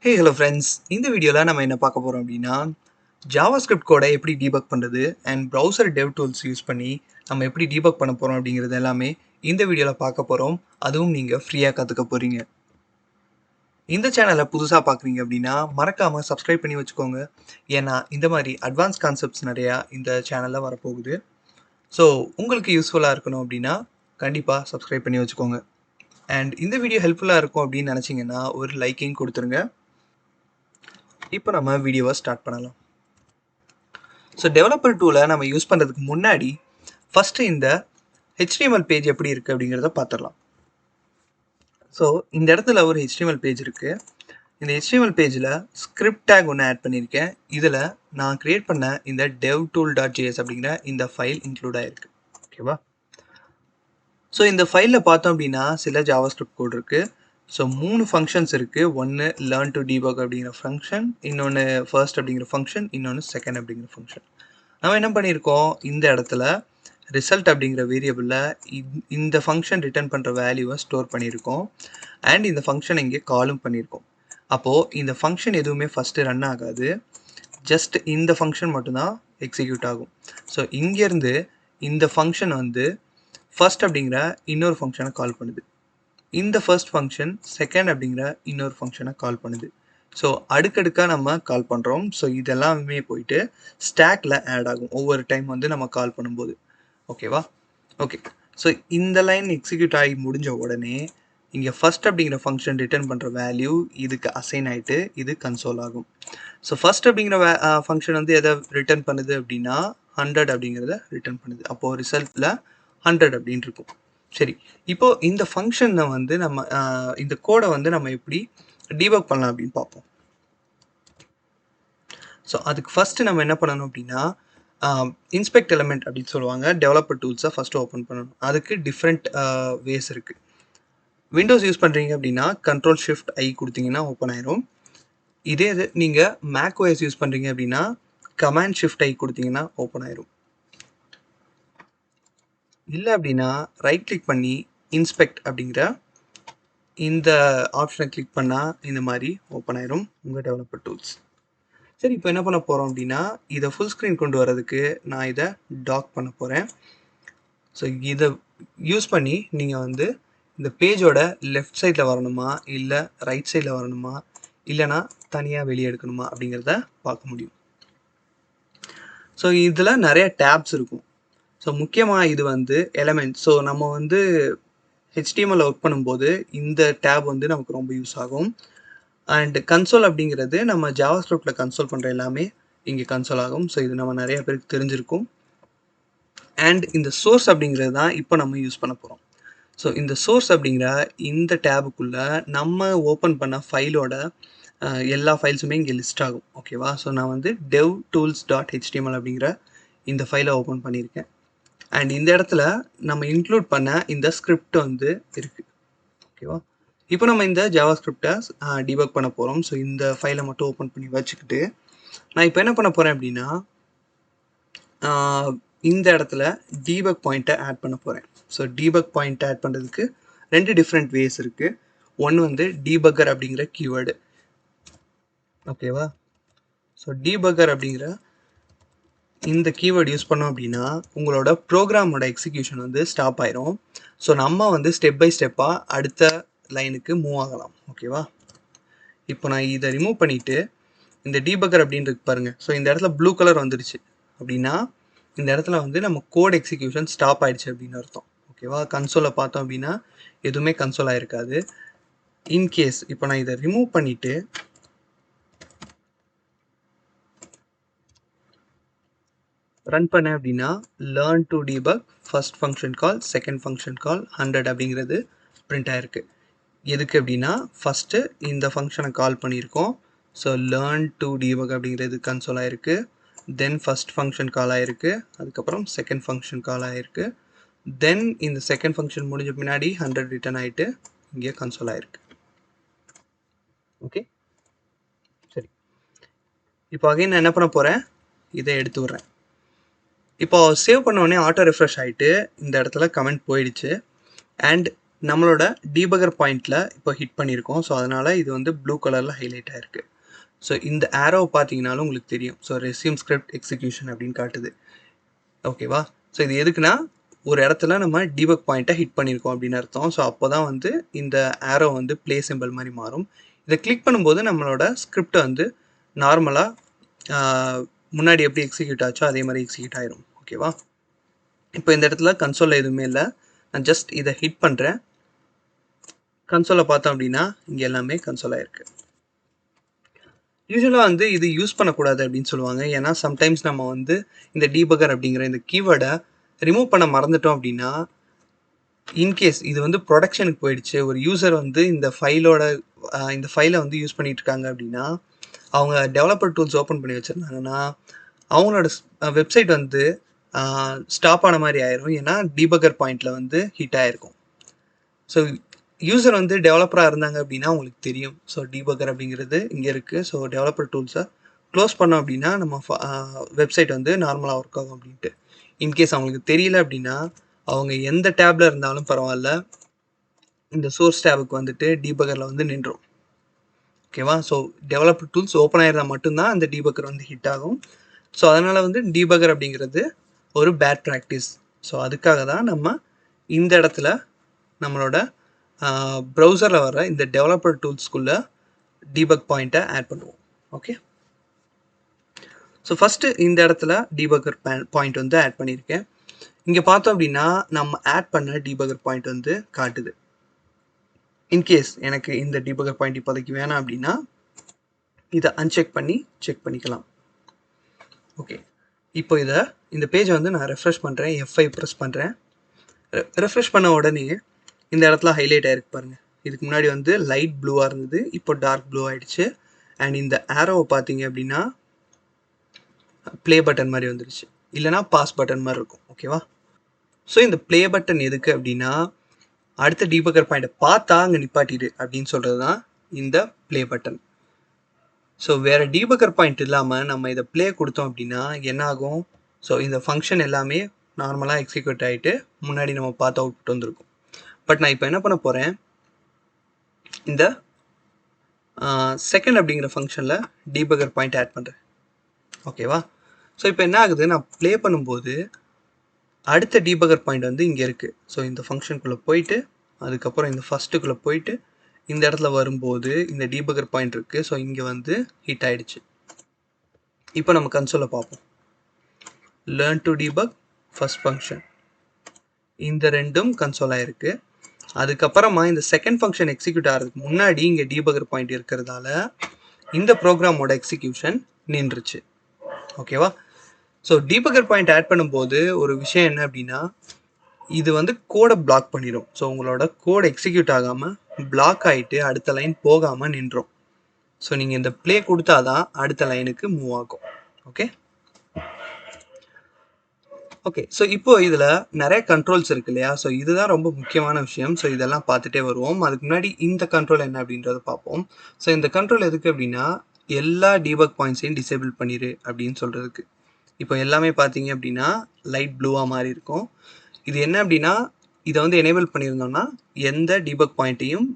Hey hello friends, இந்த வீடியோல நம்ம என்ன பார்க்க போறோம் அப்படின்னா JavaScript கோடை எப்படி டீபக் பண்றது and browser dev tools use பண்ணி நம்ம எப்படி டீபக் பண்ண போறோம் அப்படிங்கிறது எல்லாமே இந்த வீடியோல பார்க்க போறோம். அதுவும் நீங்க ஃப்ரீயா கத்துக்க போறீங்க. இந்த சேனலை புதுசா பார்க்குறீங்க அப்படின்னா மறக்காம சப்ஸ்கிரைப் பண்ணி வச்சுக்கோங்க. ஏன்னா இந்த மாதிரி அட்வான்ஸ் கான்செப்ட்ஸ் நிறையா இந்த சேனல்ல வரப்போகுது. ஸோ உங்களுக்கு யூஸ்ஃபுல்லாக இருக்கணும் அப்படின்னா கண்டிப்பாக சப்ஸ்கிரைப் பண்ணி வச்சுக்கோங்க. அண்ட் இந்த வீடியோ ஹெல்ப்ஃபுல்லாக இருக்கும் அப்படின்னு நினச்சிங்கன்னா ஒரு லைக்கிங் கொடுத்துருங்க. இப்போ நம்ம வீடியோவை ஸ்டார்ட் பண்ணலாம். ஸோ டெவலப்பர் டூலை நம்ம யூஸ் பண்ணுறதுக்கு முன்னாடி ஃபஸ்ட்டு இந்த HTML பேஜ் எப்படி இருக்குது அப்படிங்கிறத பார்த்துடலாம். ஸோ இந்த இடத்துல ஒரு HTML பேஜ் இருக்குது. இந்த HTML பேஜில் ஸ்கிரிப்ட் டேக் ஒன்று ஆட் பண்ணியிருக்கேன். இதில் நான் க்ரியேட் பண்ண இந்த devtool.js அப்படிங்கிற இந்த ஃபைல் இன்க்ளூட் ஆகிருக்கு. ஓகேவா? ஸோ இந்த ஃபைலில் பார்த்தோம் அப்படின்னா சில ஜாவாஸ்கிரிப்ட் கோட் இருக்குது. ஸோ 3 ஃபங்க்ஷன்ஸ் இருக்குது. ஒன்று லேர்ன் டு டீபக் அப்படிங்கிற ஃபங்க்ஷன், இன்னொன்று ஃபர்ஸ்ட் அப்படிங்கிற ஃபங்க்ஷன், இன்னொன்று செகண்ட் அப்படிங்கிற ஃபங்க்ஷன். நம்ம என்ன பண்ணியிருக்கோம், இந்த இடத்துல ரிசல்ட் அப்படிங்கிற வேரியபிளில் இந்த ஃபங்க்ஷன் ரிட்டர்ன் பண்ணுற வேல்யூவை ஸ்டோர் பண்ணியிருக்கோம். அண்ட் இந்த ஃபங்க்ஷன் இங்கே காலும் பண்ணியிருக்கோம். அப்போது இந்த ஃபங்க்ஷன் எதுவுமே ஃபஸ்ட்டு ரன் ஆகாது, ஜஸ்ட் இந்த ஃபங்க்ஷன் மட்டும்தான் எக்ஸிக்யூட் ஆகும். ஸோ இங்கேருந்து இந்த ஃபங்க்ஷன் வந்து ஃபர்ஸ்ட் அப்படிங்கிற இன்னொரு ஃபங்க்ஷனை கால் பண்ணுது. இந்த ஃபர்ஸ்ட் ஃபங்க்ஷன் செகண்ட் அப்படிங்கிற இன்னொரு ஃபங்க்ஷனை கால் பண்ணுது. ஸோ அடுக்கடுக்காக நம்ம கால் பண்ணுறோம். ஸோ இதெல்லாமே போயிட்டு ஸ்டாக்கில் ஆட் ஆகும் ஒவ்வொரு டைம் வந்து நம்ம கால் பண்ணும்போது. ஓகேவா? ஓகே. ஸோ இந்த லைன் எக்ஸிக்யூட் ஆகி முடிஞ்ச உடனே இங்கே ஃபர்ஸ்ட் அப்படிங்கிற ஃபங்க்ஷன் ரிட்டர்ன் பண்ணுற வேல்யூ இதுக்கு அசைன் ஆகிட்டு இது கன்சோல் ஆகும். ஸோ ஃபர்ஸ்ட் அப்படிங்கிற ஃபங்க்ஷன் வந்து எதை ரிட்டர்ன் பண்ணுது அப்படின்னா 100 அப்படிங்கிறத ரிட்டர்ன் பண்ணுது. அப்போது ரிசல்ட்டில் 100 அப்படின்னு இருக்கும். சரி, இப்போ இந்த ஃபங்க்ஷனை வந்து நம்ம இந்த கோடை வந்து நம்ம எப்படி டீபக் பண்ணலாம் அப்படின்னு பார்ப்போம். ஸோ அதுக்கு ஃபஸ்ட்டு நம்ம என்ன பண்ணணும் அப்படின்னா இன்ஸ்பெக்ட் எலிமெண்ட் அப்படின்னு சொல்லுவாங்க. டெவலப்பர் டூல்ஸை ஃபஸ்ட்டு ஓப்பன் பண்ணணும். அதுக்கு டிஃப்ரெண்ட் வேஸ் இருக்குது. விண்டோஸ் யூஸ் பண்ணுறீங்க அப்படின்னா Ctrl+Shift+I கொடுத்தீங்கன்னா ஓப்பன் ஆயிரும். இதே இது நீங்கள் macOS யூஸ் பண்ணுறீங்க அப்படின்னா Command+Shift+I கொடுத்தீங்கன்னா ஓப்பன் ஆயிரும். இல்லை அப்படின்னா ரைட் கிளிக் பண்ணி இன்ஸ்பெக்ட் அப்படிங்கிற இந்த ஆப்ஷனை கிளிக் பண்ணால் இந்த மாதிரி ஓப்பன் ஆயிரும் உங்கள் டெவலப்பர் டூல்ஸ். சரி, இப்போ என்ன பண்ண போகிறோம் அப்படின்னா இதை ஃபுல் ஸ்க்ரீன் கொண்டு வரதுக்கு நான் இதை டாக் பண்ண போகிறேன். ஸோ இதை யூஸ் பண்ணி நீங்கள் வந்து இந்த பேஜோட லெஃப்ட் சைடில் வரணுமா இல்லை ரைட் சைடில் வரணுமா இல்லைனா தனியாக வெளியே எடுக்கணுமா அப்படிங்கிறத பார்க்க முடியும். ஸோ இதில் நிறைய டேப்ஸ் இருக்கும். ஸோ முக்கியமாக இது வந்து எலமெண்ட். ஸோ நம்ம வந்து HTML ஒர்க் பண்ணும்போது இந்த டேப் வந்து நமக்கு ரொம்ப யூஸ் ஆகும். அண்ட் கன்சோல் அப்படிங்கிறது நம்ம ஜாவாஸ்கிரிப்டில் கன்சோல் பண்ணுற எல்லாமே இங்கே கன்சோல் ஆகும். ஸோ இது நம்ம நிறைய பேருக்கு தெரிஞ்சிருக்கும். அண்ட் இந்த சோர்ஸ் அப்படிங்கிறது தான் இப்போ நம்ம யூஸ் பண்ண போகிறோம். ஸோ இந்த சோர்ஸ் அப்படிங்கிற இந்த டேபுக்குள்ளே நம்ம ஓப்பன் பண்ண ஃபைலோட எல்லா ஃபைல்ஸுமே இங்கே லிஸ்ட் ஆகும். ஓகேவா? ஸோ நான் வந்து devtools.html அப்படிங்கிற இந்த ஃபைலை ஓப்பன் பண்ணியிருக்கேன். அண்ட் இந்த இடத்துல நம்ம இன்க்ளூட் பண்ண இந்த ஸ்கிரிப்ட் வந்து இருக்குது. ஓகேவா? இப்போ நம்ம இந்த ஜாவாஸ்கிரிப்டை டீபக் பண்ண போகிறோம். ஸோ இந்த ஃபைலை மட்டும் ஓப்பன் பண்ணி வச்சுக்கிட்டு நான் இப்போ என்ன பண்ண போகிறேன் அப்படின்னா இந்த இடத்துல டீபக் பாயிண்ட்டை ஆட் பண்ண போகிறேன். ஸோ டீபக் பாயிண்ட் ஆட் பண்ணுறதுக்கு 2 டிஃப்ரெண்ட் வேஸ் இருக்குது. ஒன்று வந்து debugger அப்படிங்கிற கீவேர்டு. ஓகேவா? ஸோ debugger அப்படிங்கிற இந்த கீவேர்டு யூஸ் பண்ணோம் அப்படின்னா உங்களோட ப்ரோக்ராமோட எக்ஸிக்யூஷன் வந்து ஸ்டாப் ஆயிரும். ஸோ நம்ம வந்து ஸ்டெப் பை ஸ்டெப்பாக அடுத்த லைனுக்கு மூவ் ஆகலாம். ஓகேவா? இப்போ நான் இதை ரிமூவ் பண்ணிவிட்டு இந்த டீபக்கர் அப்படின்றது பாருங்கள். ஸோ இந்த இடத்துல ப்ளூ கலர் வந்துடுச்சு அப்படின்னா இந்த இடத்துல வந்து நம்ம கோட் எக்ஸிக்யூஷன் ஸ்டாப் ஆயிடுச்சு அப்படின்னு அர்த்தம். ஓகேவா? கன்சோலை பார்த்தோம் அப்படின்னா எதுவுமே கன்சோல் ஆகிருக்காது. இன்கேஸ் இப்போ நான் இதை ரிமூவ் பண்ணிவிட்டு ரன் பண்ணேன் அப்படின்னா learn to debug first function call, second function கால், 100 அப்படிங்கிறது பிரிண்ட் ஆகிருக்கு. எதுக்கு அப்படின்னா ஃபஸ்ட்டு இந்த ஃபங்க்ஷனை கால் பண்ணியிருக்கோம். ஸோ லேர்ன் டு டீபக் அப்படிங்கிறது கன்சோல் ஆகிருக்கு. தென் ஃபஸ்ட் ஃபங்க்ஷன் கால் ஆகிருக்கு. அதுக்கப்புறம் செகண்ட் ஃபங்க்ஷன் கால் ஆகிருக்கு. தென் இந்த செகண்ட் ஃபங்க்ஷன் முடிஞ்ச பின்னாடி 100 ரிட்டர்ன் ஆகிட்டு இங்கே கன்சோல் ஆகிருக்கு. ஓகே, சரி. இப்போ அகைன் நான் என்ன பண்ண போகிறேன், இதை எடுத்து விட்றேன். இப்போ சேவ் பண்ண உடனே ஆட்டோ ரெஃப்ரெஷ் ஆகிட்டு இந்த இடத்துல கமெண்ட் போயிடுச்சு. அண்ட் நம்மளோட டீபகர் பாயிண்டில் இப்போ ஹிட் பண்ணியிருக்கோம். ஸோ அதனால் இது வந்து ப்ளூ கலரில் ஹைலைட் ஆகிருக்கு. ஸோ இந்த ஆரோ பார்த்தீங்கனாலும் உங்களுக்கு தெரியும். ஸோ ரெஸ்யூம் ஸ்கிரிப்ட் எக்ஸிக்யூஷன் அப்படின்னு காட்டுது. ஓகேவா? ஸோ இது எதுக்குன்னா ஒரு இடத்துல நம்ம டீபக் பாயிண்ட்டை ஹிட் பண்ணியிருக்கோம் அப்படின்னு அர்த்தம். ஸோ அப்போ தான் வந்து இந்த ஆரோ வந்து ப்ளே சிம்பிள் மாதிரி மாறும். இதை கிளிக் பண்ணும்போது நம்மளோட ஸ்கிரிப்ட் வந்து நார்மலாக முன்னாடி எப்படி எக்ஸிக்யூட் ஆச்சோ அதே மாதிரி எக்ஸிக்யூட் ஆயிரும். ஓகேவா? இப்போ இந்த இடத்துல கன்சோலில் எதுவுமே இல்லை. நான் ஜஸ்ட் இதை ஹிட் பண்ணுறேன். கன்சோலில் பார்த்தோம் அப்படின்னா இங்கே எல்லாமே கன்சோல் ஆயிருக்கு. யூஸ்வலாக வந்து இது யூஸ் பண்ணக்கூடாது அப்படின்னு சொல்லுவாங்க. ஏன்னா சம்டைம்ஸ் நம்ம வந்து இந்த டீபகர் அப்படிங்கிற இந்த கீவேர்டை ரிமூவ் பண்ண மறந்துட்டோம் அப்படின்னா, இன்கேஸ் இது வந்து ப்ரொடக்ஷனுக்கு போயிடுச்சு, ஒரு யூசர் வந்து இந்த ஃபைலை வந்து யூஸ் பண்ணிட்டு இருக்காங்க அப்படின்னா, அவங்க டெவலப்பர் டூல்ஸ் ஓப்பன் பண்ணி வச்சுருந்தாங்கன்னா அவங்களோட வெப்சைட் வந்து ஸ்டாப் ஆன மாதிரி ஆயிரும். ஏன்னா டீபகர் பாயிண்டில் வந்து ஹிட் ஆகிருக்கும். ஸோ யூசர் வந்து டெவலப்பராக இருந்தாங்க அப்படின்னா உங்களுக்கு தெரியும். ஸோ டீபகர் அப்படிங்கிறது இங்கே இருக்குது. ஸோ டெவலப்பர் டூல்ஸை க்ளோஸ் பண்ணோம் அப்படின்னா நம்ம வெப்சைட் வந்து நார்மலாக ஒர்க் ஆகும் அப்படின்ட்டு. இன்கேஸ் அவங்களுக்கு தெரியல அப்படின்னா அவங்க எந்த டேப்பில் இருந்தாலும் பரவாயில்ல, இந்த சோர்ஸ் டேபுக்கு வந்துட்டு டீபகரில் வந்து நின்றோம். ஓகேவா? ஸோ டெவலப்பர் டூல்ஸ் ஓப்பன் ஆகிருந்தால் மட்டும்தான் அந்த டீபகர் வந்து ஹிட் ஆகும். ஸோ அதனால் வந்து டீபகர் அப்படிங்கிறது ஒரு பேட் ப்ராக்டிஸ். ஸோ அதுக்காக தான் நம்ம இந்த இடத்துல நம்மளோட ப்ரௌசரில் வர இந்த டெவலப்பர் டூல்ஸ்குள்ளே டீபக் பாயிண்ட்டை ஆட் பண்ணுவோம். ஓகே, ஸோ ஃபஸ்ட்டு இந்த இடத்துல டீபகர் பாயிண்ட் வந்து ஆட் பண்ணியிருக்கேன். இங்கே பார்த்தோம் அப்படின்னா நம்ம ஆட் பண்ண டீபகர் பாயிண்ட் வந்து காட்டுது. இன்கேஸ் எனக்கு இந்த டீபகர் பாயிண்ட் இப்போதைக்கு வேணாம் அப்படின்னா இதை அன்செக் பண்ணி செக் பண்ணிக்கலாம். ஓகே, இப்போ இந்த பேஜை வந்து நான் ரெஃப்ரெஷ் பண்ணுறேன். F5 ப்ரெஸ் பண்ணுறேன். ரெஃப்ரெஷ் பண்ண உடனே இந்த இடத்துல ஹைலைட் ஆகிருக்கு பாருங்கள். இதுக்கு முன்னாடி வந்து லைட் ப்ளூவாக இருந்தது, இப்போ டார்க் ப்ளூ ஆகிடுச்சு. அண்ட் இந்த ஆரோவை பார்த்தீங்க அப்படின்னா ப்ளே பட்டன் மாதிரி வந்துடுச்சு, இல்லைனா பாஸ் பட்டன் மாதிரி இருக்கும். ஓகேவா? ஸோ இந்த ப்ளே பட்டன் எதுக்கு அப்படின்னா அடுத்த டீபகர் பாயிண்ட்டை பார்த்தா அங்கே நிப்பாட்டிடு அப்படின்னு சொல்கிறது தான் இந்த ப்ளே பட்டன். ஸோ வேறு டீபகர் பாயிண்ட் இல்லாமல் நம்ம இதை ப்ளே கொடுத்தோம் அப்படின்னா என்ன ஆகும்? ஸோ இந்த ஃபங்க்ஷன் எல்லாமே நார்மலாக எக்ஸிக்யூட் ஆகிட்டு முன்னாடி நம்ம பார்த்து அவுட்புட் வந்துருக்கும். பட் நான் இப்போ என்ன பண்ண போகிறேன், இந்த செகண்ட் அப்படிங்கிற ஃபங்க்ஷனில் டீபகர் பாயிண்ட் ஆட் பண்ணுறேன். ஓகேவா? ஸோ இப்போ என்ன ஆகுது, நான் ப்ளே பண்ணும்போது அடுத்த டீபகர் பாயிண்ட் வந்து இங்கே இருக்குது. ஸோ இந்த ஃபங்க்ஷனுக்குள்ளே போயிட்டு அதுக்கப்புறம் இந்த ஃபஸ்ட்டுக்குள்ளே போயிட்டு இந்த இடத்துல வரும்போது இந்த டீபகர் பாயிண்ட் இருக்குது. ஸோ இங்கே வந்து ஹிட் ஆகிடுச்சு. இப்போ நம்ம கன்சோலை பார்ப்போம். Learn to debug first function, இந்த ரெண்டும் கன்சோல் ஆகிருக்கு. அதுக்கப்புறமா இந்த செகண்ட் ஃபங்க்ஷன் எக்ஸிக்யூட் ஆகிறதுக்கு முன்னாடி இங்கே டீபகர் பாயிண்ட் இருக்கிறதால இந்த ப்ரோக்ராமோட எக்ஸிக்யூஷன் நின்றுச்சு. ஓகேவா? ஸோ டீபகர் பாயிண்ட் ஆட் பண்ணும்போது ஒரு விஷயம் என்ன அப்படின்னா இது வந்து கோடை பிளாக் பண்ணிடும். ஸோ உங்களோட கோட் எக்ஸிக்யூட் ஆகாமல் பிளாக் ஆகிட்டு அடுத்த லைன் போகாமல் நின்றோம். ஸோ நீங்கள் இந்த ப்ளே கொடுத்தா தான் அடுத்த லைனுக்கு மூவ் ஆகும். ஓகே, ஸோ இப்போ இதில் நிறைய கண்ட்ரோல்ஸ் இருக்கு இல்லையா? ஸோ இதுதான் ரொம்ப முக்கியமான விஷயம். ஸோ இதெல்லாம் பார்த்துட்டே வருவோம். அதுக்கு முன்னாடி இந்த கண்ட்ரோல் என்ன அப்படின்றத பார்ப்போம். ஸோ இந்த கண்ட்ரோல் எதுக்கு அப்படின்னா எல்லா டீபக் பாயிண்ட்ஸையும் டிசேபிள் பண்ணிடு அப்படின்னு சொல்கிறதுக்கு. இப்போ எல்லாமே பார்த்தீங்க அப்படின்னா லைட் ப்ளூவாக மாறி இருக்கும். இது என்ன அப்படின்னா இதை வந்து எனேபிள் பண்ணியிருந்தோம்னா எந்த டீபக் பாயிண்ட்டையும்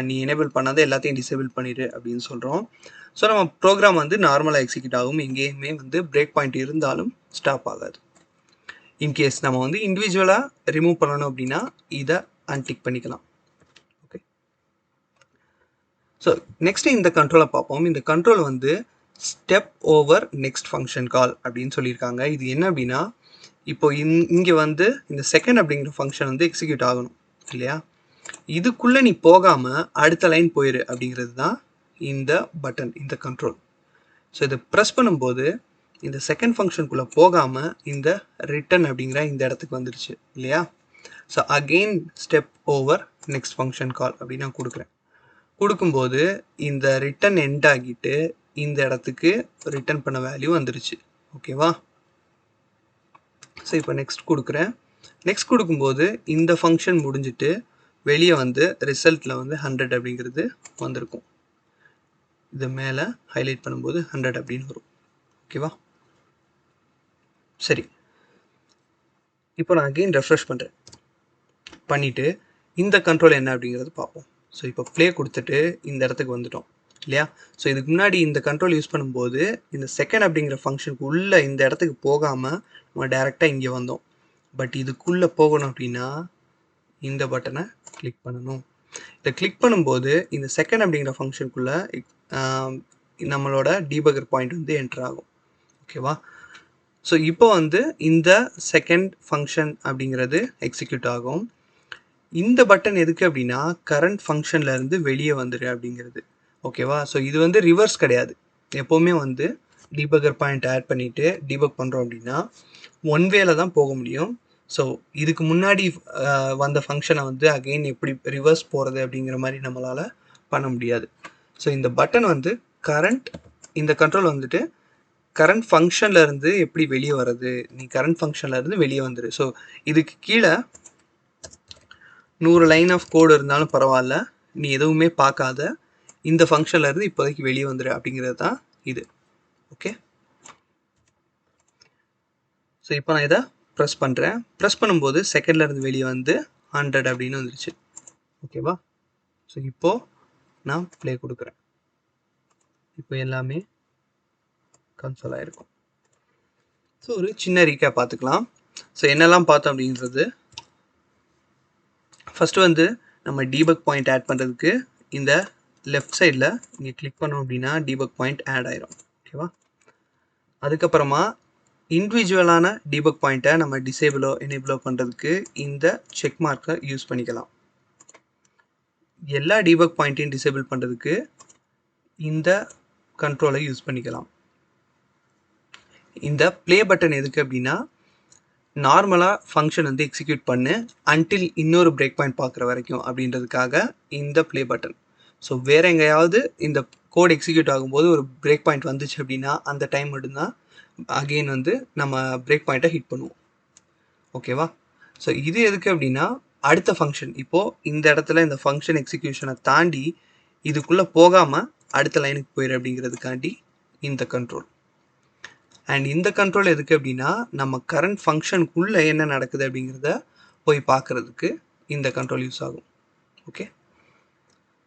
நீ எனேபிள் பண்ணாத எல்லாத்தையும் டிசேபிள் பண்ணிடு அப்படின்னு சொல்கிறோம். ஸோ நம்ம ப்ரோக்ராம் வந்து நார்மலாக எக்ஸிக்யூட் ஆகும். எங்கேயுமே வந்து பிரேக் பாயிண்ட் இருந்தாலும் ஸ்டாப் ஆகாது. இன்கேஸ் நம்ம வந்து இண்டிவிஜுவலாக ரிமூவ் பண்ணணும் அப்படின்னா இதை அன்டிக் பண்ணிக்கலாம். ஓகே, ஸோ நெக்ஸ்ட்டு இந்த கண்ட்ரோலை பார்ப்போம். இந்த கண்ட்ரோல் வந்து ஸ்டெப் ஓவர் நெக்ஸ்ட் ஃபங்க்ஷன் கால் அப்படின்னு சொல்லியிருக்காங்க. இது என்ன அப்படின்னா இப்போ இங்கே வந்து இந்த செகண்ட் அப்படிங்கிற ஃபங்க்ஷன் வந்து எக்ஸிக்யூட் ஆகணும் இல்லையா? இதுக்குள்ளே நீ போகாமல் அடுத்த லைன் போயிரு அப்படிங்கிறது தான் இந்த பட்டன், இந்த கண்ட்ரோல். ஸோ இதை ப்ரெஸ் பண்ணும்போது இந்த செகண்ட் ஃபங்க்ஷனுக்குள்ளே போகாமல் இந்த ரிட்டன் அப்படிங்கிற இந்த இடத்துக்கு வந்துடுச்சு இல்லையா? So again step over next function கால் அப்படின்னு நான் கொடுக்குறேன். கொடுக்கும்போது இந்த ரிட்டன் எண்ட் ஆகிட்டு இந்த இடத்துக்கு ரிட்டன் பண்ண வேல்யூ வந்துடுச்சு. ஓகேவா? ஸோ இப்போ நெக்ஸ்ட் கொடுக்குறேன். நெக்ஸ்ட் கொடுக்கும்போது இந்த ஃபங்க்ஷன் முடிஞ்சிட்டு வெளியே வந்து ரிசல்ட்டில் வந்து 100 அப்படிங்கிறது வந்திருக்கும். இது மேலே ஹைலைட் பண்ணும்போது 100 அப்படின்னு வரும். ஓகேவா? சரி, இப்போ நான் அகெயின் ரெஃப்ரெஷ் பண்ணுறேன். பண்ணிவிட்டு இந்த கண்ட்ரோல் என்ன அப்படிங்கிறது பார்ப்போம். ஸோ இப்போ ப்ளே கொடுத்துட்டு இந்த இடத்துக்கு வந்துட்டோம் இல்லையா? ஸோ இதுக்கு முன்னாடி இந்த கண்ட்ரோல் யூஸ் பண்ணும்போது இந்த செகண்ட் அப்படிங்கிற ஃபங்க்ஷனுக்கு உள்ளே இந்த இடத்துக்கு போகாமல் நம்ம டேரெக்டாக இங்கே வந்தோம். பட் இதுக்குள்ளே போகணும் அப்படின்னா இந்த பட்டனை கிளிக் பண்ணணும். இதை கிளிக் பண்ணும்போது இந்த செகண்ட் அப்படிங்கிற ஃபங்க்ஷனுக்குள்ளே நம்மளோட டீபகர் பாயிண்ட் வந்து என்டர் ஆகும். ஓகேவா? ஸோ இப்போ வந்து இந்த செகண்ட் ஃபங்க்ஷன் அப்படிங்கிறது எக்ஸிக்யூட் ஆகும். இந்த பட்டன் எதுக்கு அப்படின்னா கரண்ட் ஃபங்க்ஷனில் இருந்து வெளியே வந்துடு அப்படிங்கிறது. ஓகேவா? ஸோ இது வந்து ரிவர்ஸ் கிடையாது. எப்போவுமே வந்து டீபகர் பாயிண்ட் ஆட் பண்ணிவிட்டு டீபக் பண்ணுறோம் அப்படின்னா ஒன் வேல தான் போக முடியும். ஸோ இதுக்கு முன்னாடி வந்த ஃபங்க்ஷனை வந்து அகெயின் எப்படி ரிவர்ஸ் போகிறது அப்படிங்கிற மாதிரி நம்மளால் பண்ண முடியாது. ஸோ இந்த பட்டன் வந்து இந்த கண்ட்ரோல் வந்துட்டு கரண்ட் ஃபங்க்ஷனில் இருந்து எப்படி வெளியே வர்றது, நீ கரண்ட் ஃபங்க்ஷனில் இருந்து வெளியே வந்துடு. ஸோ இதுக்கு கீழே 100 லைன் ஆஃப் கோடு இருந்தாலும் பரவாயில்ல, நீ எதுவுமே பார்க்காத இந்த ஃபங்க்ஷனில் இருந்து இப்போதைக்கு வெளியே வந்துடு அப்படிங்கிறது தான் இது. ஓகே, ஸோ இப்போ நான் இதை ப்ரெஸ் பண்ணுறேன். ப்ரெஸ் பண்ணும்போது செகண்டில் இருந்து வெளியே வந்து 100 அப்படின்னு வந்துருச்சு. ஓகேவா? ஸோ இப்போது நான் ப்ளே கொடுக்குறேன். இப்போ எல்லாமே கன்சோல் ஆகிருக்கும். ஸோ ஒரு சின்ன ரீகேப் பார்த்துக்கலாம். ஸோ என்னெல்லாம் பார்த்தோம் அப்படின்றது, ஃபஸ்ட்டு வந்து நம்ம டீபக் பாயிண்ட் ஆட் பண்ணுறதுக்கு இந்த லெஃப்ட் சைடில் இங்கே கிளிக் பண்ணோம் அப்படின்னா டீபக் பாயிண்ட் ஆட் ஆயிரும். ஓகேவா? அதுக்கப்புறமா இண்டிவிஜுவலான டீபக் பாயிண்ட்டை நம்ம டிசேபிளோ எனேபிளோ பண்ணுறதுக்கு இந்த செக் மார்க்கை யூஸ் பண்ணிக்கலாம். எல்லா டீபக் பாயிண்ட்டையும் டிசேபிள் பண்ணுறதுக்கு இந்த கண்ட்ரோலை யூஸ் பண்ணிக்கலாம். இந்த ப்ளே பட்டன் எதுக்கு அப்படின்னா நார்மலாக ஃபங்க்ஷன் வந்து எக்ஸிக்யூட் பண்ணு அன்டில் இன்னொரு பிரேக் பாயிண்ட் பார்க்குற வரைக்கும் அப்படின்றதுக்காக இந்த ப்ளே பட்டன். ஸோ வேறு எங்கேயாவது இந்த கோட் எக்ஸிக்யூட் ஆகும்போது ஒரு பிரேக் பாயிண்ட் வந்துச்சு அப்படின்னா அந்த டைம் மட்டும்தான் அகெயின் வந்து நம்ம பிரேக் பாயிண்ட்டை ஹிட் பண்ணுவோம். ஓகேவா? ஸோ இது எதுக்கு அப்படின்னா அடுத்த ஃபங்க்ஷன் இப்போது இந்த இடத்துல இந்த ஃபங்க்ஷன் எக்ஸிக்யூஷனை தாண்டி இதுக்குள்ளே போகாமல் அடுத்த லைனுக்கு போயிடு அப்படிங்கிறதுக்காண்டி இந்த கண்ட்ரோல். அண்ட் இந்த கண்ட்ரோல் எதுக்கு அப்படின்னா நம்ம கரண்ட் ஃபங்க்ஷனுக்குள்ளே என்ன நடக்குது அப்படிங்கிறத போய் பார்க்குறதுக்கு இந்த கண்ட்ரோல் யூஸ் ஆகும். ஓகே,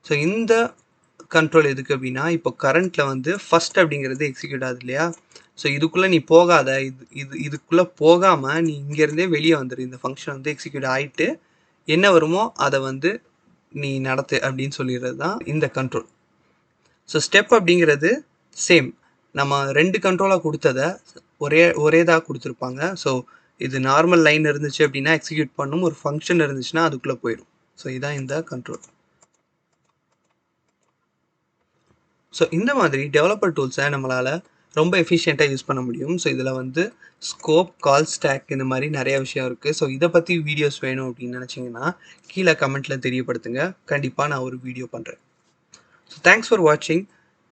ஸோ இந்த கண்ட்ரோல் எதுக்கு அப்படின்னா இப்போ கரண்ட்டில் வந்து ஃபஸ்ட் அப்படிங்கிறது எக்ஸிக்யூட் ஆகுது இல்லையா? ஸோ இதுக்குள்ளே நீ போகாத, இதுக்குள்ளே போகாமல் நீ இங்கேருந்தே வெளியே வந்துடு. இந்த ஃபங்க்ஷன் வந்து எக்ஸிக்யூட் ஆகிட்டு என்ன வருமோ அதை வந்து நீ நடத்து அப்படின்னு சொல்லிடுறது தான் இந்த கண்ட்ரோல். ஸோ ஸ்டெப் அப்படிங்கிறது சேம், நம்ம 2 கண்ட்ரோலாக கொடுத்ததை ஒரேதாக கொடுத்துருப்பாங்க. ஸோ இது நார்மல் லைன் இருந்துச்சு அப்படின்னா எக்ஸிக்யூட் பண்ணும், ஒரு ஃபங்க்ஷன் இருந்துச்சுன்னா அதுக்குள்ளே போயிடும். ஸோ இதுதான் இந்த கண்ட்ரோல். ஸோ இந்த மாதிரி டெவலப்பர் டூல்ஸை நம்மளால் ரொம்ப எஃபிஷியண்ட்டாக யூஸ் பண்ண முடியும். ஸோ இதில் வந்து ஸ்கோப், கால் ஸ்டாக் இந்த மாதிரி நிறைய விஷயம் இருக்குது. ஸோ இதை பற்றி வீடியோஸ் வேணும் அப்படின்னு நினச்சிங்கன்னா கீழே கமெண்ட்டில் தெரியப்படுத்துங்க. கண்டிப்பாக நான் ஒரு வீடியோ பண்ணுறேன். ஸோ தேங்க்ஸ் ஃபார் வாட்சிங்.